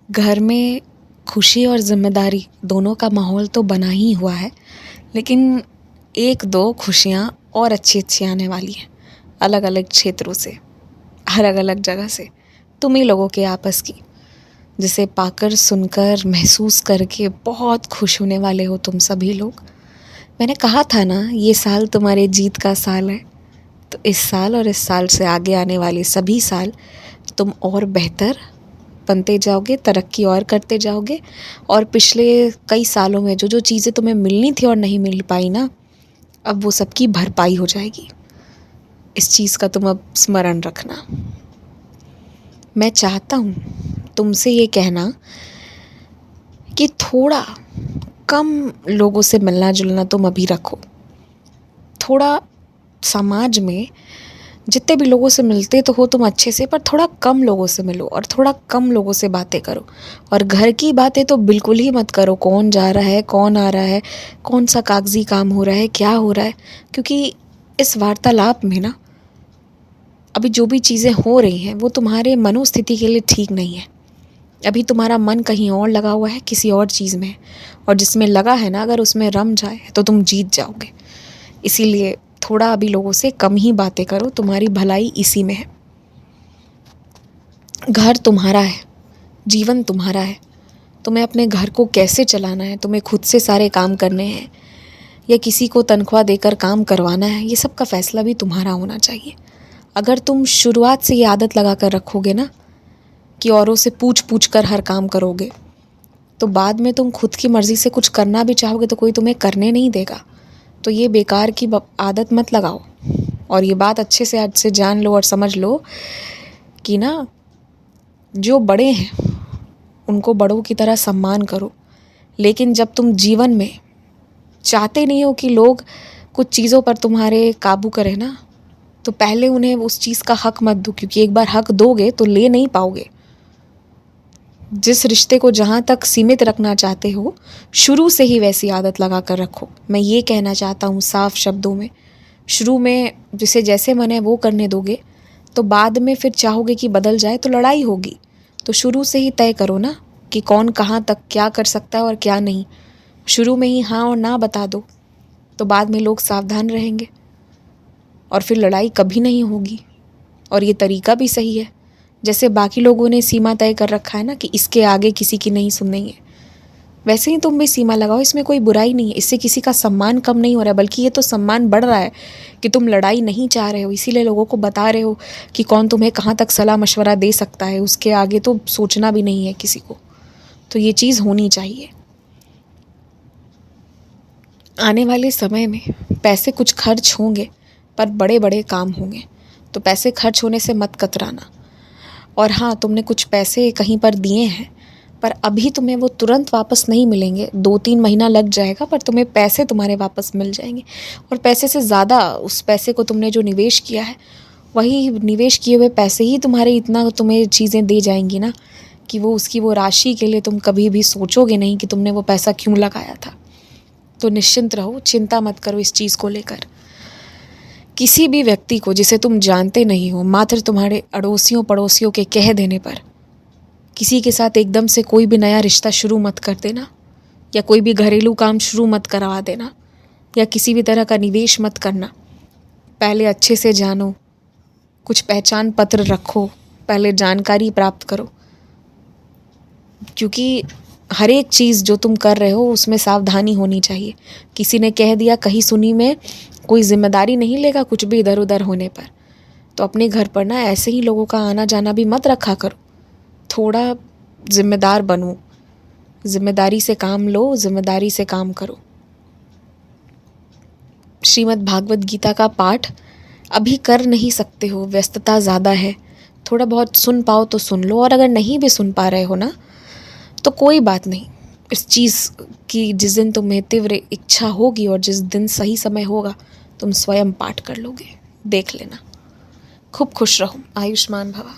घर में खुशी और ज़िम्मेदारी दोनों का माहौल तो बना ही हुआ है, लेकिन 1-2 खुशियाँ और अच्छी-अच्छी आने वाली हैं, अलग-अलग क्षेत्रों से, अलग-अलग जगह से, तुम ही लोगों के आपस की, जिसे पाकर, सुनकर, महसूस करके बहुत खुश होने वाले हो तुम सभी लोग। मैंने कहा था ना, ये साल तुम्हारे जीत का साल है, तो इस साल और इस साल से आगे आने वाले सभी साल तुम और बेहतर बनते जाओगे, तरक्की और करते जाओगे और पिछले कई सालों में जो-जो चीज़ें तुम्हें मिलनी थी और नहीं मिल पाई ना, अब वो सबकी भरपाई हो जाएगी। इस चीज़ का तुम अब स्मरण रखना। मैं चाहता हूँ तुमसे ये कहना कि थोड़ा कम लोगों से मिलना-जुलना तुम अभी रखो। थोड़ा समाज में जितने भी लोगों से मिलते तो हो तुम अच्छे से, पर थोड़ा कम लोगों से मिलो और थोड़ा कम लोगों से बातें करो। और घर की बातें तो बिल्कुल ही मत करो, कौन जा रहा है, कौन आ रहा है, कौन सा कागजी काम हो रहा है, क्या हो रहा है, क्योंकि इस वार्तालाप में ना अभी जो भी चीज़ें हो रही हैं वो तुम्हारे मनोस्थिति के लिए ठीक नहीं है। अभी तुम्हारा मन कहीं और लगा हुआ है, किसी और चीज़ में, और जिसमें लगा है ना, अगर उसमें रम जाए तो तुम जीत जाओगे। इसीलिए थोड़ा अभी लोगों से कम ही बातें करो, तुम्हारी भलाई इसी में है। घर तुम्हारा है, जीवन तुम्हारा है, तुम्हें अपने घर को कैसे चलाना है, तुम्हें खुद से सारे काम करने हैं या किसी को तनख्वाह देकर काम करवाना है, ये सब का फैसला भी तुम्हारा होना चाहिए। अगर तुम शुरुआत से ये आदत लगा कर रखोगे ना कि औरों से पूछ कर हर काम करोगे, तो बाद में तुम खुद की मर्ज़ी से कुछ करना भी चाहोगे तो कोई तुम्हें करने नहीं देगा। तो ये बेकार की आदत मत लगाओ। और ये बात अच्छे से आज से जान लो और समझ लो कि ना, जो बड़े हैं उनको बड़ों की तरह सम्मान करो, लेकिन जब तुम जीवन में चाहते नहीं हो कि लोग कुछ चीज़ों पर तुम्हारे काबू करें ना, तो पहले उन्हें उस चीज़ का हक मत दो, क्योंकि एक बार हक दोगे तो ले नहीं पाओगे। जिस रिश्ते को जहाँ तक सीमित रखना चाहते हो, शुरू से ही वैसी आदत लगा कर रखो। मैं ये कहना चाहता हूँ साफ शब्दों में, शुरू में जिसे जैसे मन है वो करने दोगे तो बाद में फिर चाहोगे कि बदल जाए तो लड़ाई होगी। तो शुरू से ही तय करो ना कि कौन कहाँ तक क्या कर सकता है और क्या नहीं। शुरू में ही हाँ और ना बता दो तो बाद में लोग सावधान रहेंगे और फिर लड़ाई कभी नहीं होगी। और ये तरीका भी सही है, जैसे बाकी लोगों ने सीमा तय कर रखा है ना कि इसके आगे किसी की नहीं सुननी है, वैसे ही तुम भी सीमा लगाओ। इसमें कोई बुराई नहीं है, इससे किसी का सम्मान कम नहीं हो रहा है, बल्कि ये तो सम्मान बढ़ रहा है कि तुम लड़ाई नहीं चाह रहे हो। इसीलिए लोगों को बता रहे हो कि कौन तुम्हें कहाँ तक सलाह मशवरा दे सकता है, उसके आगे तो सोचना भी नहीं है किसी को। तो ये चीज़ होनी चाहिए। आने वाले समय में पैसे कुछ खर्च होंगे, पर बड़े बड़े काम होंगे, तो पैसे खर्च होने से मत कतराना। और हाँ, तुमने कुछ पैसे कहीं पर दिए हैं, पर अभी तुम्हें वो तुरंत वापस नहीं मिलेंगे, 2-3 महीना लग जाएगा, पर तुम्हें पैसे तुम्हारे वापस मिल जाएंगे। और पैसे से ज़्यादा उस पैसे को तुमने जो निवेश किया है, वही निवेश किए हुए पैसे ही तुम्हारे इतना तुम्हें चीज़ें दे जाएंगी ना कि वो उसकी वो राशि के लिए तुम कभी भी सोचोगे नहीं कि तुमने वो पैसा क्यों लगाया था। तो निश्चिंत रहो, चिंता मत करो इस चीज़ को लेकर। किसी भी व्यक्ति को जिसे तुम जानते नहीं हो, मात्र तुम्हारे अड़ोसियों पड़ोसियों के कह देने पर किसी के साथ एकदम से कोई भी नया रिश्ता शुरू मत कर देना, या कोई भी घरेलू काम शुरू मत करवा देना, या किसी भी तरह का निवेश मत करना। पहले अच्छे से जानो, कुछ पहचान पत्र रखो, पहले जानकारी प्राप्त करो, क्योंकि हर एक चीज़ जो तुम कर रहे हो उसमें सावधानी होनी चाहिए। किसी ने कह दिया कहीं सुनी में कोई जिम्मेदारी नहीं लेगा कुछ भी इधर उधर होने पर। तो अपने घर पर ना ऐसे ही लोगों का आना जाना भी मत रखा करो। थोड़ा जिम्मेदार बनो, जिम्मेदारी से काम लो, जिम्मेदारी से काम करो। श्रीमद् भागवत गीता का पाठ अभी कर नहीं सकते हो, व्यस्तता ज़्यादा है, थोड़ा बहुत सुन पाओ तो सुन लो, और अगर नहीं भी सुन पा रहे हो ना तो कोई बात नहीं। इस चीज़ की जिस दिन तुम्हें तीव्र इच्छा होगी और जिस दिन सही समय होगा, तुम स्वयं पाठ कर लोगे, देख लेना। खूब खुश रहो, आयुष्मान भवा।